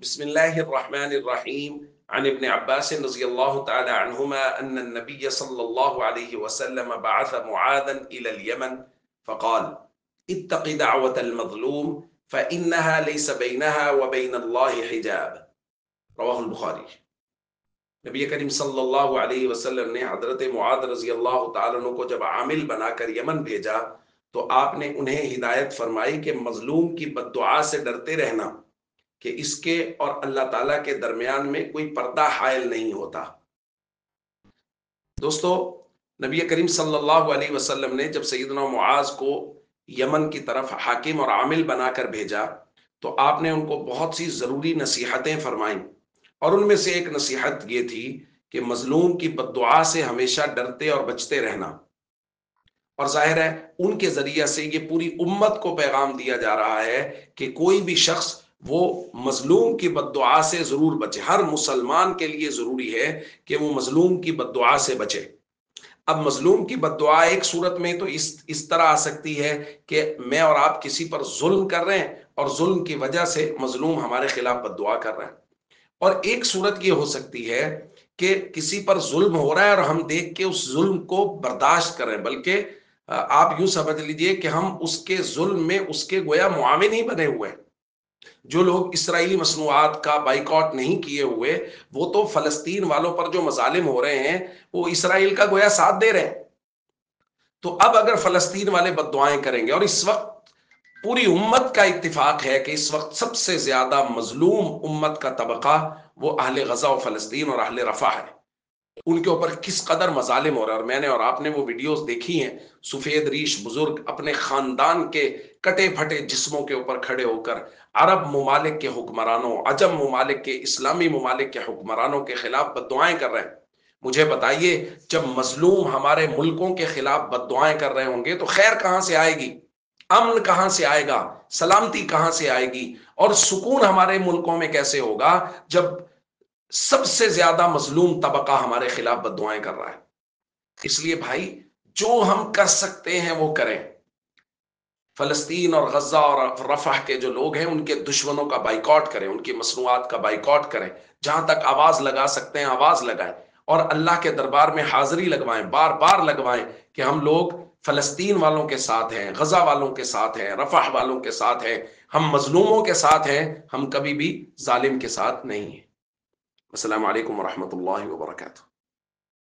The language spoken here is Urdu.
بسم الله الرحمن الرحيم عن ابن عباس رضي الله تعالى عنهما أن النبي صلى الله عليه وسلم بعث معاذا إلى اليمن فقال: اتق دعوة المظلوم فإنها ليس بينها وبين الله حجاب. رواہ البخاری۔ نبی کریم صلی اللہ علیہ وسلم نے حضرت معاذ رضی اللہ تعالیٰ عنہ کو جب عامل بنا کر یمن بھیجا تو آپ نے انہیں ہدایت فرمائی کہ مظلوم کی بد دعا سے ڈرتے رہنا کہ اس کے اور اللہ تعالیٰ کے درمیان میں کوئی پردہ حائل نہیں ہوتا۔ دوستو، نبی کریم صلی اللہ علیہ وسلم نے جب سیدنا معاذ کو یمن کی طرف حاکم اور عامل بنا کر بھیجا تو آپ نے ان کو بہت سی ضروری نصیحتیں فرمائیں، اور ان میں سے ایک نصیحت یہ تھی کہ مظلوم کی بد دعا سے ہمیشہ ڈرتے اور بچتے رہنا۔ اور ظاہر ہے ان کے ذریعہ سے یہ پوری امت کو پیغام دیا جا رہا ہے کہ کوئی بھی شخص وہ مظلوم کی بد دعا سے ضرور بچے۔ ہر مسلمان کے لیے ضروری ہے کہ وہ مظلوم کی بد دعا سے بچے۔ اب مظلوم کی بد دعا ایک صورت میں تو اس طرح آ سکتی ہے کہ میں اور آپ کسی پر ظلم کر رہے ہیں اور ظلم کی وجہ سے مظلوم ہمارے خلاف بد دعا کر رہا ہے، اور ایک صورت یہ ہو سکتی ہے کہ کسی پر ظلم ہو رہا ہے اور ہم دیکھ کے اس ظلم کو برداشت کر رہے ہیں، بلکہ آپ یوں سمجھ لیجئے کہ ہم اس کے ظلم میں اس کے گویا معاون ہی بنے ہوئے ہیں۔ جو لوگ اسرائیلی مصنوعات کا بائیکاٹ نہیں کیے ہوئے، وہ تو فلسطین والوں پر جو مظالم ہو رہے ہیں وہ اسرائیل کا گویا ساتھ دے رہے ہیں۔ تو اب اگر فلسطین والے بد دعائیں کریں گے، اور اس وقت پوری امت کا اتفاق ہے کہ اس وقت سب سے زیادہ مظلوم امت کا طبقہ وہ اہل غزہ و فلسطین اور اہل رفح ہے، ان کے اوپر کس قدر مظالم ہو رہا ہے۔ اور میں نے اور آپ نے وہ ویڈیوز دیکھی ہیں، سفید ریش بزرگ اپنے خاندان کے کٹے پھٹے جسموں کے اوپر کھڑے ہو کر عرب ممالک کے حکمرانوں، عجم ممالک کے، اسلامی ممالک کے حکمرانوں کے خلاف بد دعائیں کر رہے ہیں۔ مجھے بتائیے، جب مظلوم ہمارے ملکوں کے خلاف بد دعائیں کر رہے ہوں گے تو خیر کہاں سے آئے گی؟ امن کہاں سے آئے گا؟ سلامتی کہاں سے آئے گی؟ اور سکون ہمارے ملکوں میں کیسے ہوگا جب سب سے زیادہ مظلوم طبقہ ہمارے خلاف بد دعائیں کر رہا ہے؟ اس لیے بھائی، جو ہم کر سکتے ہیں وہ کریں۔ فلسطین اور غزہ اور رفح کے جو لوگ ہیں ان کے دشمنوں کا بائیکاٹ کریں، ان کی مصنوعات کا بائیکاٹ کریں، جہاں تک آواز لگا سکتے ہیں آواز لگائیں، اور اللہ کے دربار میں حاضری لگوائیں، بار بار لگوائیں کہ ہم لوگ فلسطین والوں کے ساتھ ہیں، غزہ والوں کے ساتھ ہیں، رفح والوں کے ساتھ ہیں، ہم مظلوموں کے ساتھ ہیں، ہم کبھی بھی ظالم کے ساتھ نہیں ہیں۔ السلام علیکم ورحمۃ اللہ وبرکاتہ۔